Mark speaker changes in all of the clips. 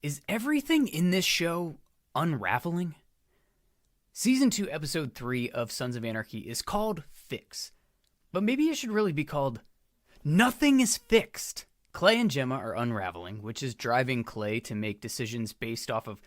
Speaker 1: Is everything in this show unraveling? Season 2, Episode 3 of Sons of Anarchy is called Fix. But maybe it should really be called Nothing is Fixed. Clay and Gemma are unraveling, which is driving Clay to make decisions based off of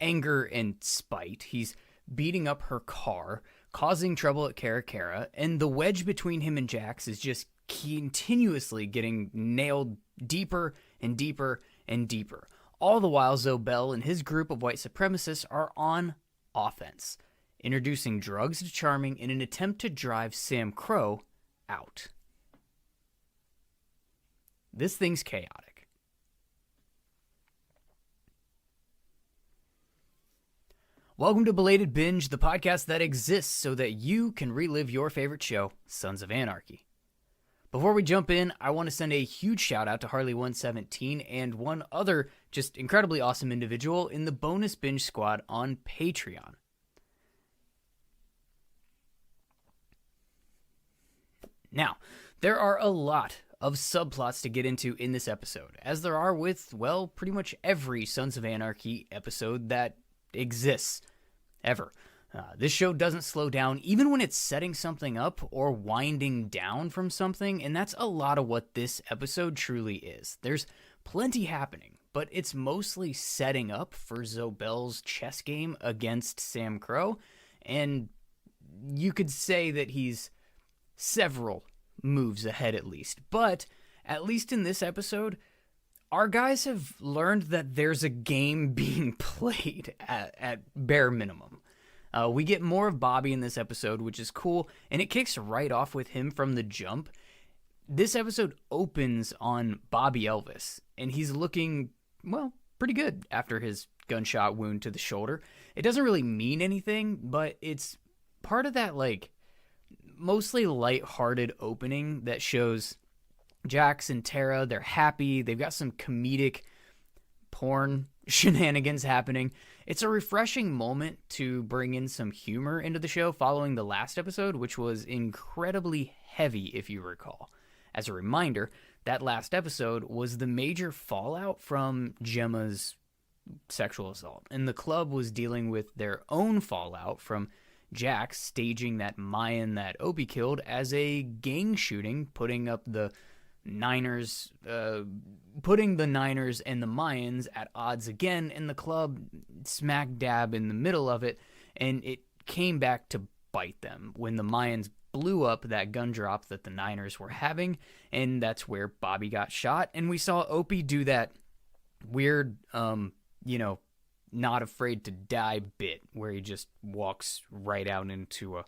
Speaker 1: anger and spite. He's beating up her car, causing trouble at Cara Cara, and the wedge between him and Jax is just continuously getting nailed deeper and deeper and deeper. All the while, Zobel and his group of white supremacists are on offense, introducing drugs to Charming in an attempt to drive SAMCRO out. This thing's chaotic. Welcome to Belated Binge, the podcast that exists so that you can relive your favorite show, Sons of Anarchy. Before we jump in, I want to send a huge shout out to Harley117 and one other just incredibly awesome individual in the Bonus Binge Squad on Patreon. Now, there are a lot of subplots to get into in this episode, as there are with, well, pretty much every Sons of Anarchy episode that exists, ever. This show doesn't slow down even when it's setting something up or winding down from something, and that's a lot of what this episode truly is. There's plenty happening, but it's mostly setting up for Zobel's chess game against SAMCRO, and you could say that he's several moves ahead at least. But at least in this episode, our guys have learned that there's a game being played at bare minimum. We get more of Bobby in this episode, which is cool, and it kicks right off with him from the jump. This episode opens on Bobby Elvis, and he's looking, well, pretty good after his gunshot wound to the shoulder. It doesn't really mean anything, but it's part of that, like, mostly lighthearted opening that shows Jax and Tara, they're happy, they've got some comedic porn shenanigans happening. It's a refreshing moment to bring in some humor into the show following the last episode, which was incredibly heavy, if you recall. As a reminder, that last episode was the major fallout from Gemma's sexual assault, and the club was dealing with their own fallout from Jax staging that Mayan that Opie killed as a gang shooting, putting the Niners and the Mayans at odds again, and the club smack dab in the middle of it, and it came back to bite them when the Mayans blew up that gun drop that the Niners were having, and that's where Bobby got shot, and we saw Opie do that weird, not afraid to die bit where he just walks right out into a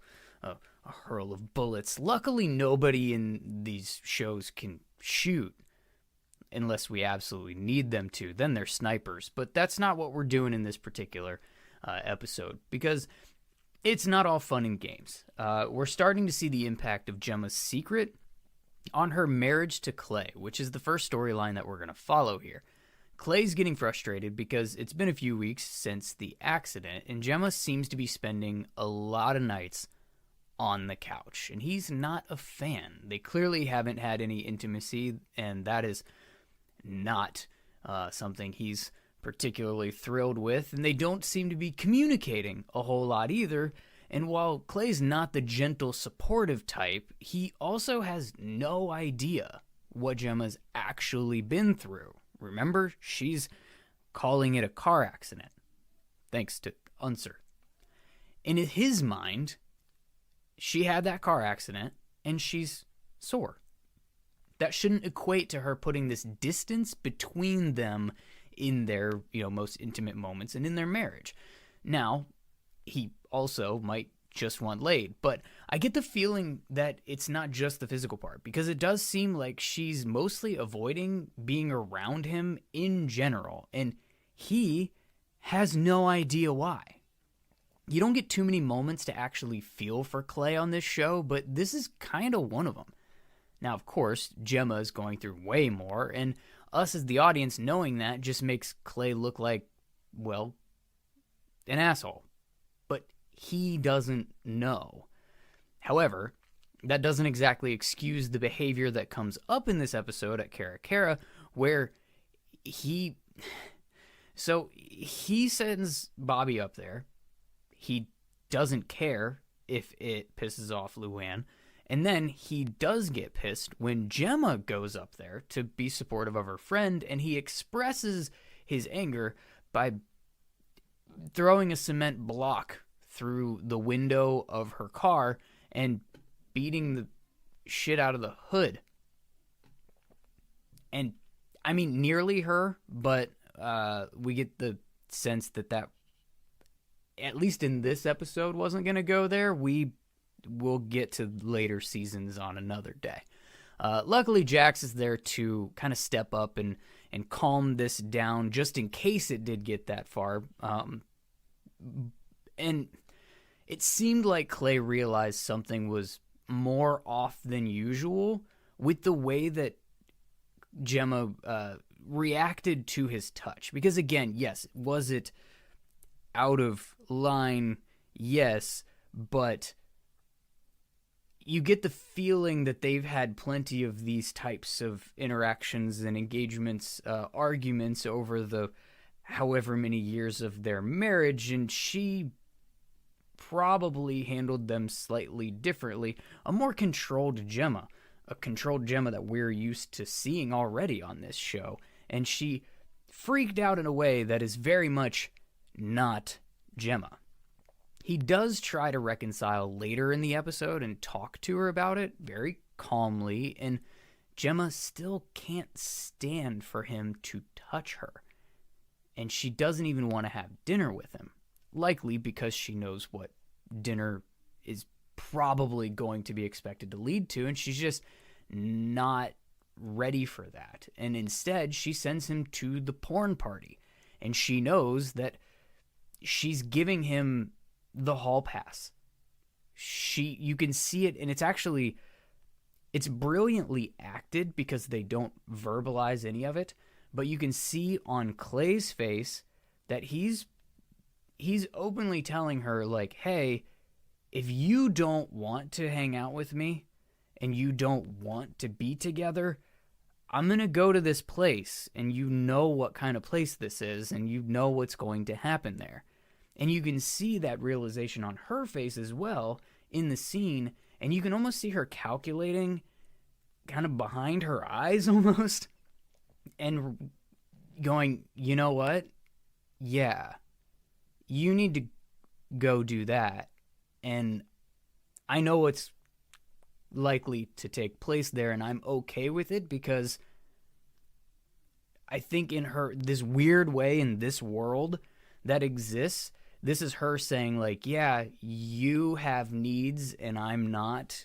Speaker 1: hurl of bullets. Luckily, nobody in these shows can shoot unless we absolutely need them to. Then they're snipers, but that's not what we're doing in this particular episode, because it's not all fun and games. We're starting to see the impact of Gemma's secret on her marriage to Clay, which is the first storyline that we're going to follow here. Clay's getting frustrated because it's been a few weeks since the accident, and Gemma seems to be spending a lot of nights on the couch, and he's not a fan. They clearly haven't had any intimacy, and that is not something he's particularly thrilled with, and they don't seem to be communicating a whole lot either. And while Clay's not the gentle, supportive type, he also has no idea what Gemma's actually been through. Remember, she's calling it a car accident, thanks to Unser. And in his mind, she had that car accident, and she's sore. That shouldn't equate to her putting this distance between them in their, most intimate moments and in their marriage. Now, he also might just want laid, but I get the feeling that it's not just the physical part, because it does seem like she's mostly avoiding being around him in general, and he has no idea why. You don't get too many moments to actually feel for Clay on this show, but this is kind of one of them. Now, of course, Gemma is going through way more, and us as the audience knowing that just makes Clay look like, well, an asshole. But he doesn't know. However, that doesn't exactly excuse the behavior that comes up in this episode at Cara Cara, where So he sends Bobby up there. He doesn't care if it pisses off Luann. And then he does get pissed when Gemma goes up there to be supportive of her friend, and he expresses his anger by throwing a cement block through the window of her car and beating the shit out of the hood. And I mean, nearly her, but we get the sense that at least in this episode, wasn't going to go there. We will get to later seasons on another day. Luckily, Jax is there to kind of step up and calm this down, just in case it did get that far. And it seemed like Clay realized something was more off than usual with the way that Gemma reacted to his touch. Because again, yes, was it out of line? Yes, but you get the feeling that they've had plenty of these types of interactions and engagements, arguments over the however many years of their marriage, and she probably handled them slightly differently. A more controlled Gemma, a controlled Gemma that we're used to seeing already on this show, and she freaked out in a way that is very much not Gemma. He does try to reconcile later in the episode and talk to her about it very calmly, and Gemma still can't stand for him to touch her. And she doesn't even want to have dinner with him, likely because she knows what dinner is probably going to be expected to lead to, and she's just not ready for that. And instead, she sends him to the porn party, and she knows that she's giving him the hall pass. You can see it, and it's brilliantly acted because they don't verbalize any of it, but you can see on Clay's face that he's openly telling her, like, hey, if you don't want to hang out with me and you don't want to be together, I'm going to go to this place, and you know what kind of place this is, and you know what's going to happen there. And you can see that realization on her face as well in the scene, and you can almost see her calculating kind of behind her eyes almost, and going, you know what? Yeah, you need to go do that. And I know what's likely to take place there, and I'm okay with it because I think in this weird way in this world that exists, this is her saying, like, yeah, you have needs and I'm not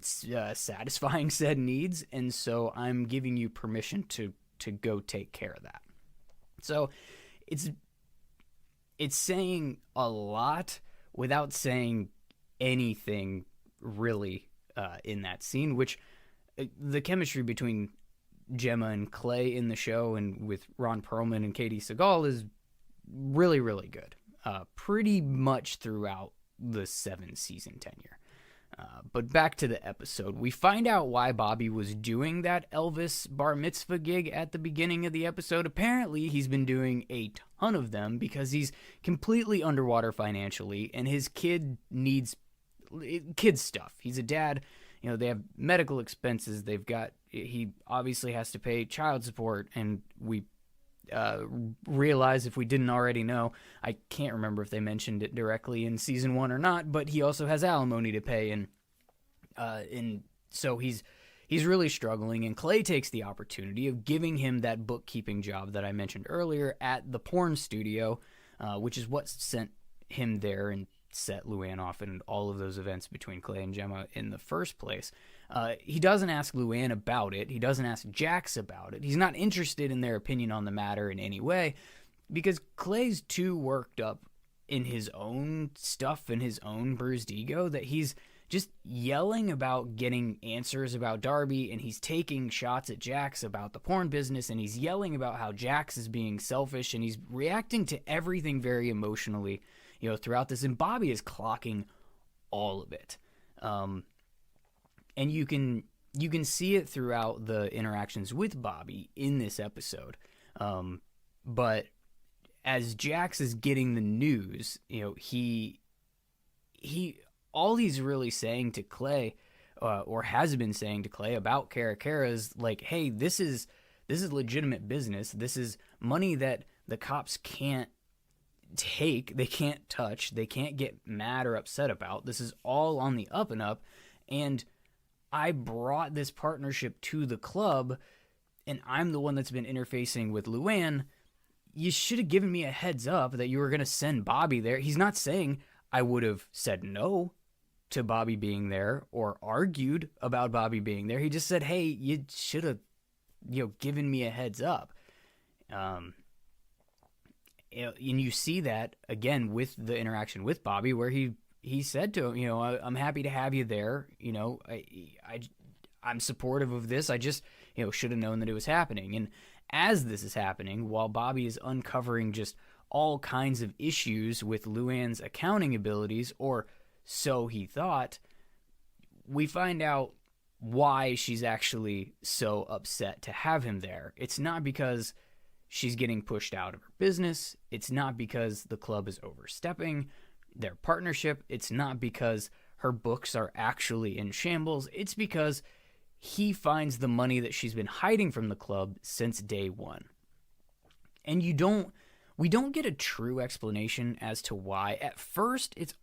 Speaker 1: satisfying said needs, and so I'm giving you permission to go take care of that. So it's saying a lot without saying anything really in that scene, which the chemistry between Gemma and Clay in the show and with Ron Perlman and Katie Sagal is really, really good. Pretty much throughout the 7-season tenure. But back to the episode. We find out why Bobby was doing that Elvis bar mitzvah gig at the beginning of the episode. Apparently, he's been doing a ton of them because he's completely underwater financially, and his kid needs kid stuff. He's a dad. You know, they have medical expenses. He obviously has to pay child support, and we realize, if we didn't already know, I can't remember if they mentioned it directly in season 1 or not, but he also has alimony to pay, and so he's really struggling, and Clay takes the opportunity of giving him that bookkeeping job that I mentioned earlier at the porn studio, which is what sent him there and set Luann off in all of those events between Clay and Gemma in the first place. He doesn't ask Luann about it. He doesn't ask Jax about it. He's not interested in their opinion on the matter in any way because Clay's too worked up in his own stuff and his own bruised ego that he's just yelling about getting answers about Darby, and he's taking shots at Jax about the porn business, and he's yelling about how Jax is being selfish, and he's reacting to everything very emotionally, you know, throughout this, and Bobby is clocking all of it. And you can see it throughout the interactions with Bobby in this episode. But as Jax is getting the news, he all he's really saying to Clay, or has been saying to Clay about Cara Cara is like, hey, this is legitimate business. This is money that the cops can't take, they can't touch, they can't get mad or upset about. This is all on the up and up, and I brought this partnership to the club, and I'm the one that's been interfacing with Luann. You should have given me a heads up that you were going to send Bobby there. He's not saying I would have said no to Bobby being there or argued about Bobby being there. He just said, hey, you should have, given me a heads up. And you see that again with the interaction with Bobby, where he said to him, I'm happy to have you there. I'm supportive of this. I just, should have known that it was happening. And as this is happening, while Bobby is uncovering just all kinds of issues with Luann's accounting abilities, or so he thought, we find out why she's actually so upset to have him there. It's not because she's getting pushed out of her business. It's not because the club is overstepping their partnership. It's not because her books are actually in shambles. It's because he finds the money that she's been hiding from the club since day one. And we don't get a true explanation as to why. At first, it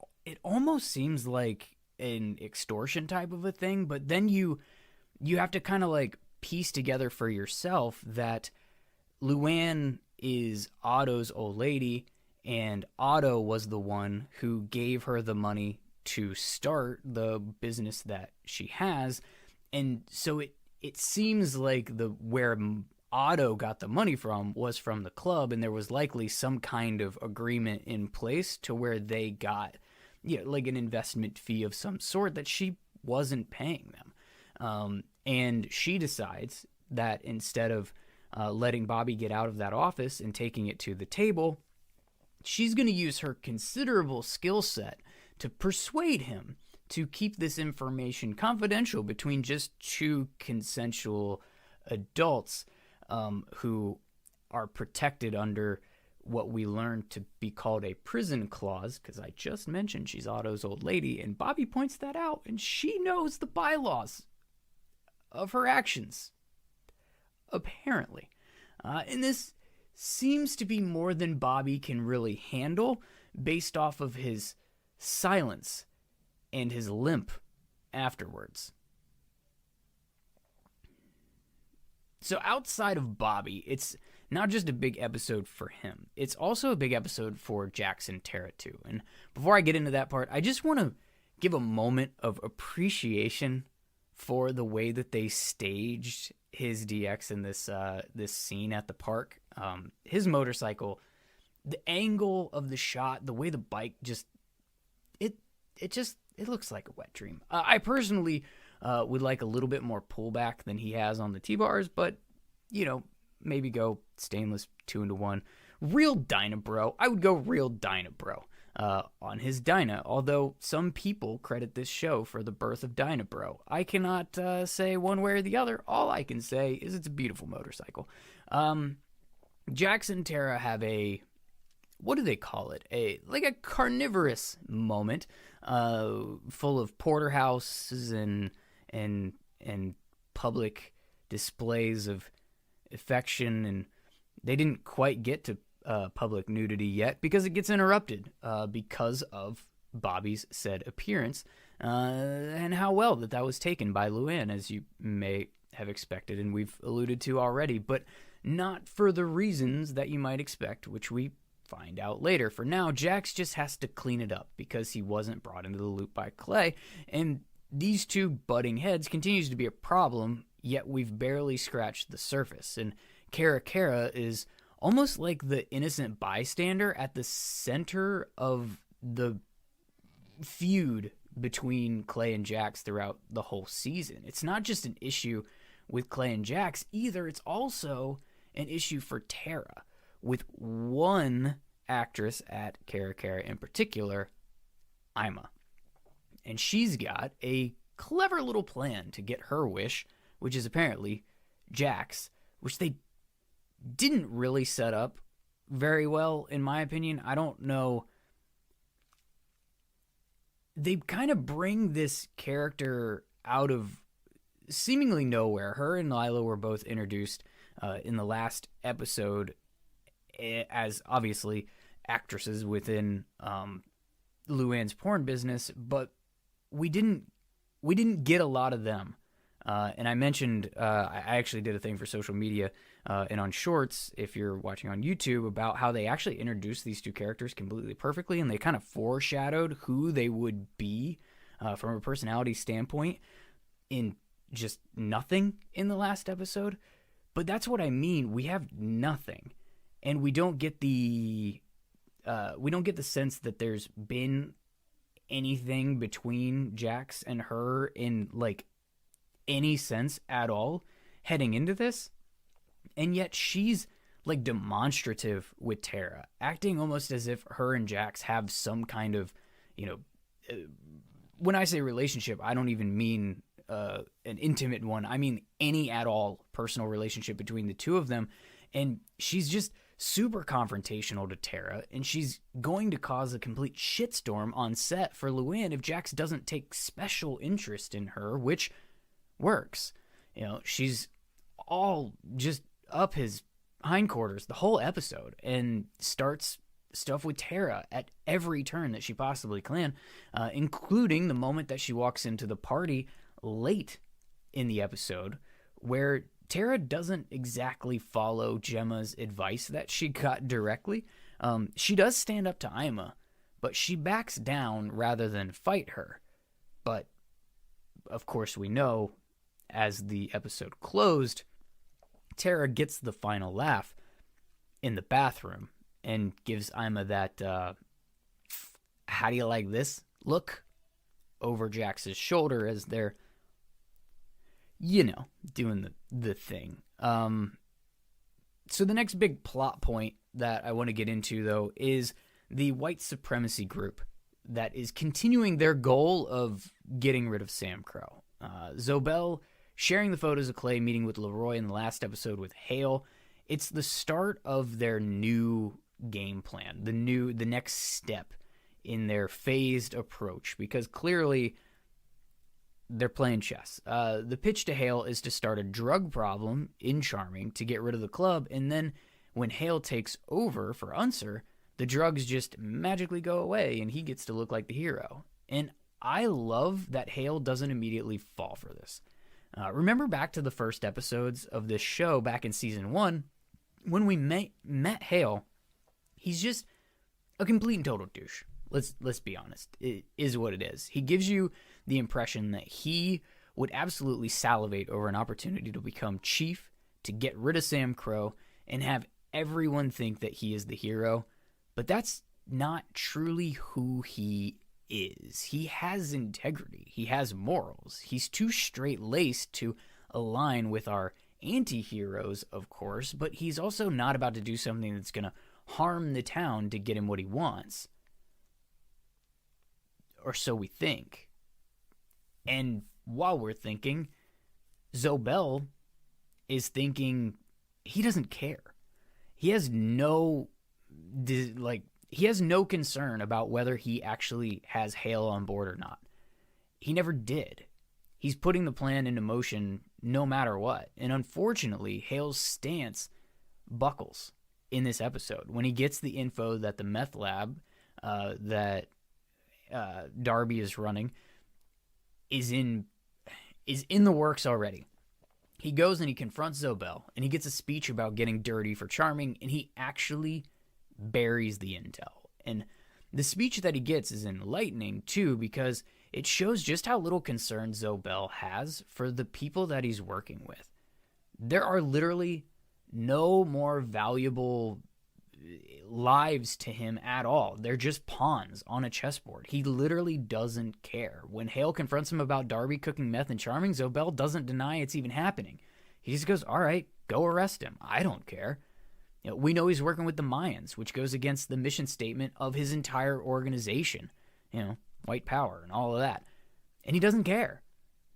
Speaker 1: almost seems like an extortion type of a thing, but then you have to kind of like piece together for yourself that Luann is Otto's old lady, and Otto was the one who gave her the money to start the business that she has. And so it seems like where Otto got the money from was from the club, and there was likely some kind of agreement in place to where they got like an investment fee of some sort that she wasn't paying them. And she decides that instead of letting Bobby get out of that office and taking it to the table, she's going to use her considerable skill set to persuade him to keep this information confidential between just two consensual adults who are protected under what we learned to be called a prison clause, because I just mentioned she's Otto's old lady, and Bobby points that out, and she knows the bylaws of her actions, apparently. And this seems to be more than Bobby can really handle based off of his silence and his limp afterwards. So outside of Bobby, it's not just a big episode for him. It's also a big episode for Jax and Tara too. And before I get into that part, I just want to give a moment of appreciation for the way that they staged his DX in this scene at the park. His motorcycle, the angle of the shot, the way the bike just it looks like a wet dream. I personally would like a little bit more pullback than he has on the T-bars, but, maybe go stainless 2-1. Real Dynabro. I would go real Dynabro on his Dyna, although some people credit this show for the birth of Dynabro. I cannot say one way or the other. All I can say is it's a beautiful motorcycle. Jax and Tara have what do they call it? A carnivorous moment, full of porterhouses and public displays of affection, and they didn't quite get to public nudity yet because it gets interrupted because of Bobby's said appearance and how well that was taken by Luann, as you may have expected and we've alluded to already, but not for the reasons that you might expect, which we find out later. For now, Jax just has to clean it up because he wasn't brought into the loop by Clay, and these two butting heads continues to be a problem, yet we've barely scratched the surface. And Cara Cara is almost like the innocent bystander at the center of the feud between Clay and Jax throughout the whole season. It's not just an issue with Clay and Jax either, it's also an issue for Tara, with one actress at Cara Cara in particular, Ima. And she's got a clever little plan to get her wish, which is apparently Jax, which they didn't really set up very well, in my opinion. I don't know. They kind of bring this character out of seemingly nowhere. Her and Lila were both introduced in the last episode as obviously actresses within Luann's porn business, but we didn't get a lot of them. And I mentioned I actually did a thing for social media and on Shorts, if you're watching on YouTube, about how they actually introduced these two characters completely perfectly, and they kind of foreshadowed who they would be from a personality standpoint in just nothing in the last episode. But that's what I mean. We have nothing, and we don't get the sense that there's been anything between Jax and her in like any sense at all heading into this. And yet she's like demonstrative with Tara, acting almost as if her and Jax have some kind of, when I say relationship, I don't even mean an intimate one. I mean any at all personal relationship between the two of them. And she's just super confrontational to Tara, and she's going to cause a complete shitstorm on set for Luann if Jax doesn't take special interest in her, which works. She's all just up his hindquarters the whole episode and starts stuff with Tara at every turn that she possibly can, including the moment that she walks into the party late in the episode where Tara doesn't exactly follow Gemma's advice that she got directly. She does stand up to Ima, but she backs down rather than fight her. But, of course, we know, as the episode closed, Tara gets the final laugh in the bathroom and gives Ima that, how do you like this look over Jax's shoulder as they're, doing the thing. So the next big plot point that I want to get into, though, is the white supremacy group that is continuing their goal of getting rid of SAMCRO. Zobel sharing the photos of Clay meeting with Leroy in the last episode with Hale. It's the start of their new game plan, the next step in their phased approach, because clearly they're playing chess. The pitch to Hale is to start a drug problem in Charming to get rid of the club, and then when Hale takes over for Unser, the drugs just magically go away and he gets to look like the hero. And I love that Hale doesn't immediately fall for this. Remember back to the first episodes of this show back in season 1, when we met Hale, he's just a complete and total douche. Let's be honest. It is what it is. He gives you the impression that he would absolutely salivate over an opportunity to become chief, to get rid of SAMCRO, and have everyone think that he is the hero. But that's not truly who he is. He has integrity. He has morals. He's too straight-laced to align with our anti-heroes, of course, but he's also not about to do something that's going to harm the town to get him what he wants. Or so we think. And while we're thinking, Zobel is thinking he doesn't care. He has no concern about whether he actually has Hale on board or not. He never did. He's putting the plan into motion no matter what. And unfortunately, Hale's stance buckles in this episode when he gets the info that the meth lab that Darby is running is in the works already. He goes and he confronts Zobel, and he gets a speech about getting dirty for Charming, and he actually buries the intel. And the speech that he gets is enlightening, too, because it shows just how little concern Zobel has for the people that he's working with. There are literally no more valuable lives to him at all. They're just pawns on a chessboard. He literally doesn't care. When Hale confronts him about Darby cooking meth and Charming, Zobel doesn't deny it's even happening. He just goes, all right, go arrest him. I don't care. We know he's working with the Mayans, which goes against the mission statement of his entire organization. White power and all of that. And he doesn't care.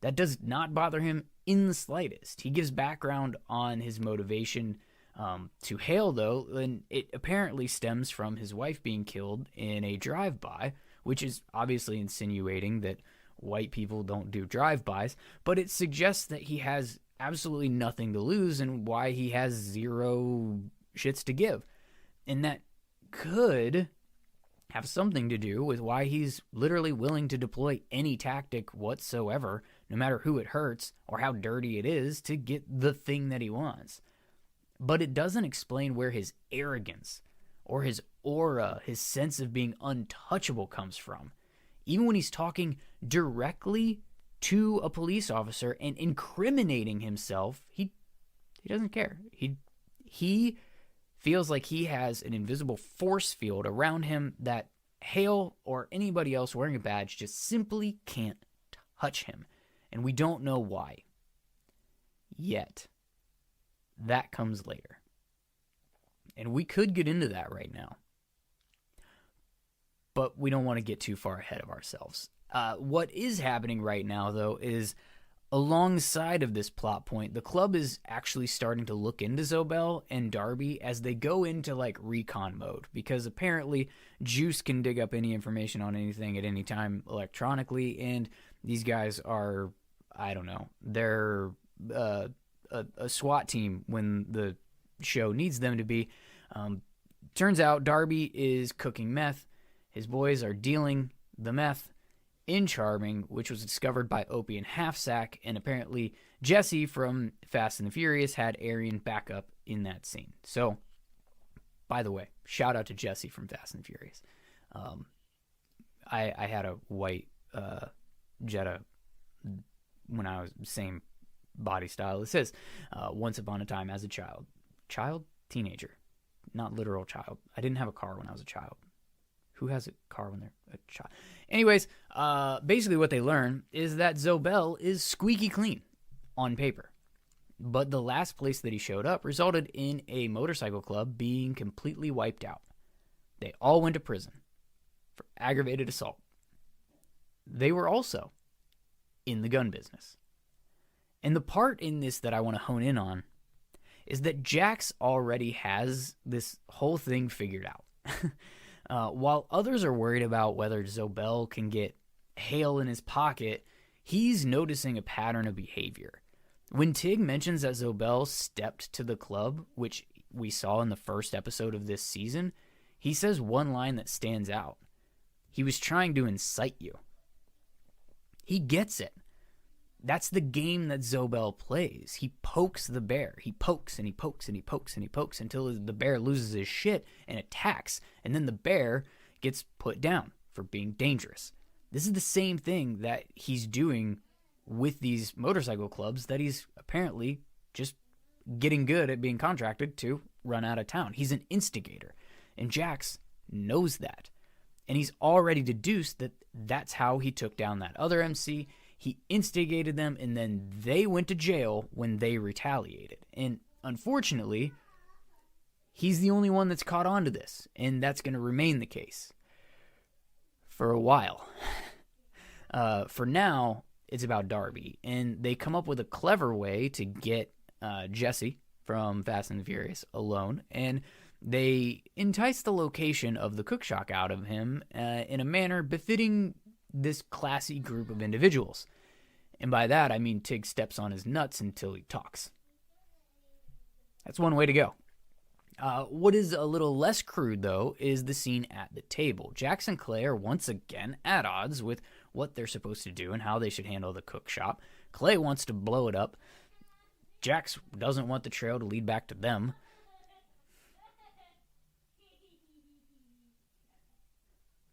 Speaker 1: That does not bother him in the slightest. He gives background on his motivation To Hale, though, and it apparently stems from his wife being killed in a drive-by, which is obviously insinuating that white people don't do drive-bys, but it suggests that he has absolutely nothing to lose and why he has zero shits to give. And that could have something to do with why he's literally willing to deploy any tactic whatsoever, no matter who it hurts or how dirty it is, to get the thing that he wants. But it doesn't explain where his arrogance or his aura, his sense of being untouchable comes from. Even when he's talking directly to a police officer and incriminating himself, he doesn't care. He feels like he has an invisible force field around him that Hale or anybody else wearing a badge just simply can't touch him. And we don't know why. Yet. That comes later. And we could get into that right now. But we don't want to get too far ahead of ourselves. What is happening right now, though, is alongside of this plot point, the club is actually starting to look into Zobel and Darby as they go into like recon mode, because apparently Juice can dig up any information on anything at any time electronically, and these guys are, I don't know, they're a SWAT team when the show needs them to be. Turns out Darby is cooking meth. His boys are dealing the meth in Charming, which was discovered by Opie and Halfsack, and apparently Jesse from Fast and the Furious had Arian back up in that scene. So, by the way, shout out to Jesse from Fast and Furious. I had a white Jetta when I was same body style. It says, once upon a time as a child, teenager, not literal child. I didn't have a car when I was a child. Who has a car when they're a child? Anyways, basically what they learn is that Zobel is squeaky clean on paper. But the last place that he showed up resulted in a motorcycle club being completely wiped out. They all went to prison for aggravated assault. They were also in the gun business. And the part in this that I want to hone in on is that Jax already has this whole thing figured out. While others are worried about whether Zobel can get Hale in his pocket, he's noticing a pattern of behavior. When Tig mentions that Zobel stepped to the club, which we saw in the first episode of this season, he says one line that stands out. He was trying to incite you. He gets it. That's the game that Zobel plays. He pokes the bear. He pokes and he pokes and he pokes and he pokes until the bear loses his shit and attacks. And then the bear gets put down for being dangerous. This is the same thing that he's doing with these motorcycle clubs that he's apparently just getting good at being contracted to run out of town. He's an instigator. And Jax knows that. And he's already deduced that that's how he took down that other MC. He instigated them, and then they went to jail when they retaliated. And unfortunately, he's the only one that's caught on to this, and that's going to remain the case for a while. For now, it's about Darby, and they come up with a clever way to get Jesse from Fast and the Furious alone, and they entice the location of the cookshop out of him in a manner befitting this classy group of individuals. And by that, I mean Tig steps on his nuts until he talks. That's one way to go. What is a little less crude, though, is the scene at the table. Jax and Clay are once again at odds with what they're supposed to do and how they should handle the cookshop. Clay wants to blow it up. Jax doesn't want the trail to lead back to them.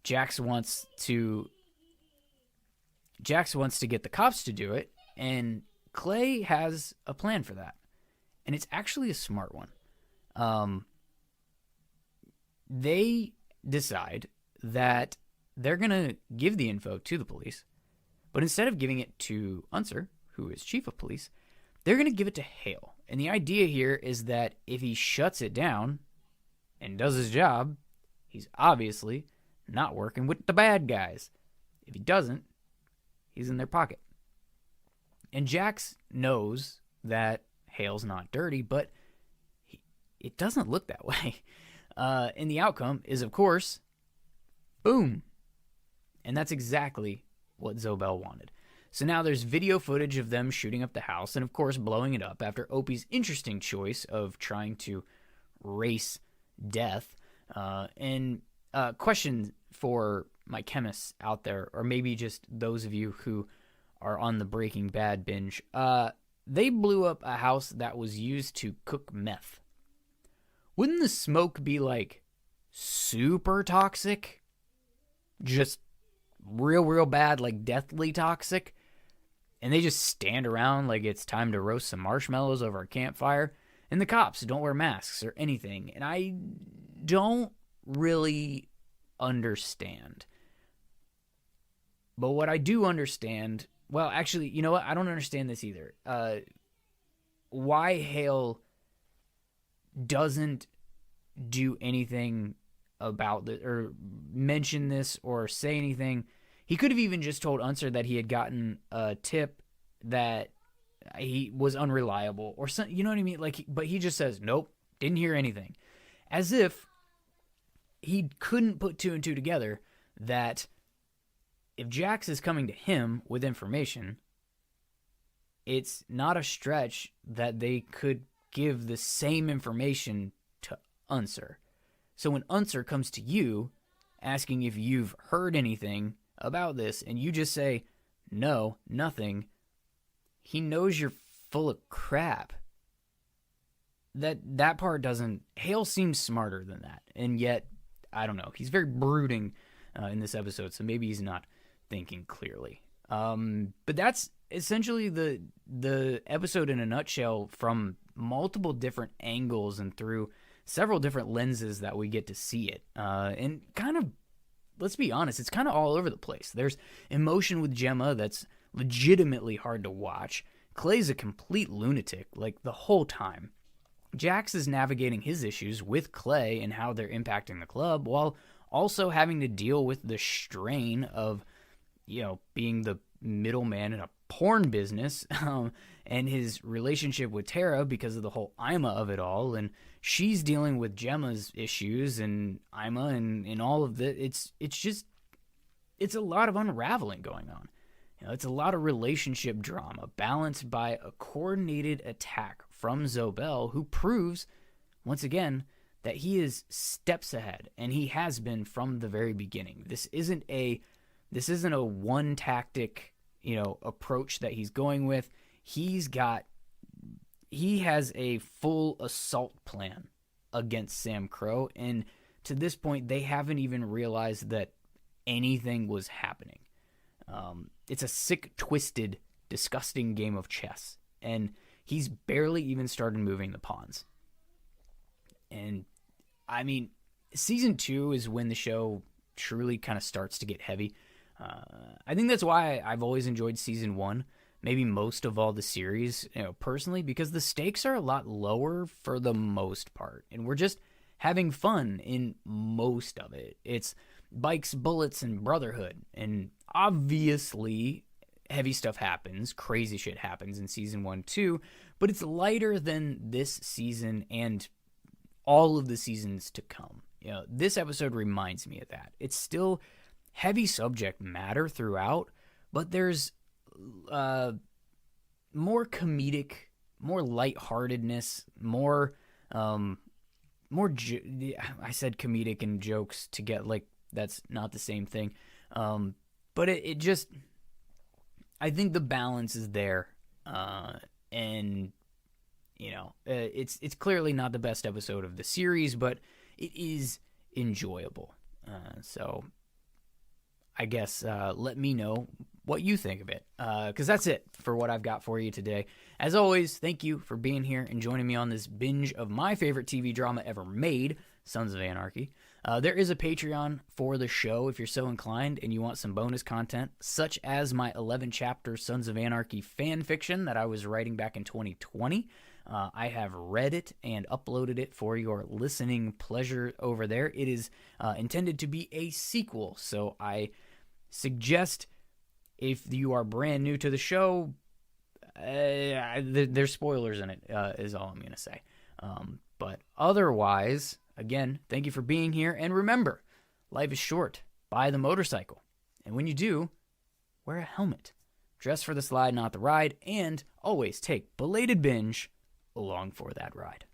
Speaker 1: Jax wants to get the cops to do it, and Clay has a plan for that. And it's actually a smart one. They decide that they're going to give the info to the police, but instead of giving it to Unser, who is chief of police, they're going to give it to Hale. And the idea here is that if he shuts it down and does his job, he's obviously not working with the bad guys. If he doesn't, he's in their pocket. And Jax knows that Hale's not dirty, but it doesn't look that way. And the outcome is, of course, boom. And that's exactly what Zobel wanted. So now there's video footage of them shooting up the house and, of course, blowing it up after Opie's interesting choice of trying to race death. And question for my chemists out there, or maybe just those of you who are on the Breaking Bad binge. They blew up a house that was used to cook meth. Wouldn't the smoke be, like, super toxic? Just real bad, like deathly toxic? And they just stand around like it's time to roast some marshmallows over a campfire. And the cops don't wear masks or anything. And I don't really understand. But what I do understand, well, actually, you know what? I don't understand this either. Why Hale doesn't do anything about this or mention this or say anything. He could have even just told Unser that he had gotten a tip that he was unreliable or something, you know what I mean? Like, but he just says, nope, didn't hear anything. As if he couldn't put two and two together that if Jax is coming to him with information, it's not a stretch that they could give the same information to Unser. So when Unser comes to you asking if you've heard anything about this and you just say, no, nothing, he knows you're full of crap. That part doesn't... Hale seems smarter than that. And yet, I don't know. He's very brooding in this episode, so maybe he's not thinking clearly. But that's essentially the episode in a nutshell from multiple different angles and through several different lenses that we get to see it. And kind of, let's be honest, it's kind of all over the place. There's emotion with Gemma that's legitimately hard to watch. Clay's a complete lunatic, like, the whole time. Jax is navigating his issues with Clay and how they're impacting the club, while also having to deal with the strain of, you know, being the middleman in a porn business, and his relationship with Tara because of the whole Ima of it all, and she's dealing with Gemma's issues and Ima and all of the it's a lot of unraveling going on. You know, it's a lot of relationship drama balanced by a coordinated attack from Zobel, who proves once again that he is steps ahead, and he has been from the very beginning. This isn't a one tactic, you know, approach that he's going with. He has a full assault plan against SAMCRO, and to this point, they haven't even realized that anything was happening. It's a sick, twisted, disgusting game of chess, and he's barely even started moving the pawns. And, I mean, season 2 is when the show truly kind of starts to get heavy. I think that's why I've always enjoyed season 1, maybe most of all the series, you know, personally, because the stakes are a lot lower for the most part, and we're just having fun in most of it. It's bikes, bullets, and brotherhood, and obviously heavy stuff happens, crazy shit happens in season 1 too, but it's lighter than this season and all of the seasons to come. You know, this episode reminds me of that. It's still heavy subject matter throughout, but there's more comedic, more lightheartedness, more I said comedic and jokes to get, like, that's not the same thing. But it just, I think the balance is there. And, you know, it's clearly not the best episode of the series, but it is enjoyable. So I guess let me know what you think of it, because that's it for what I've got for you today. As always, thank you for being here and joining me on this binge of my favorite TV drama ever made, Sons of Anarchy. There is a Patreon for the show if you're so inclined and you want some bonus content, such as my 11-chapter Sons of Anarchy fan fiction that I was writing back in 2020. I have read it and uploaded it for your listening pleasure over there. It is intended to be a sequel, so I suggest, if you are brand new to the show, there's spoilers in it, is all I'm going to say. But otherwise, again, thank you for being here. And remember, life is short. Buy the motorcycle. And when you do, wear a helmet. Dress for the slide, not the ride. And always take Belated Binge along for that ride.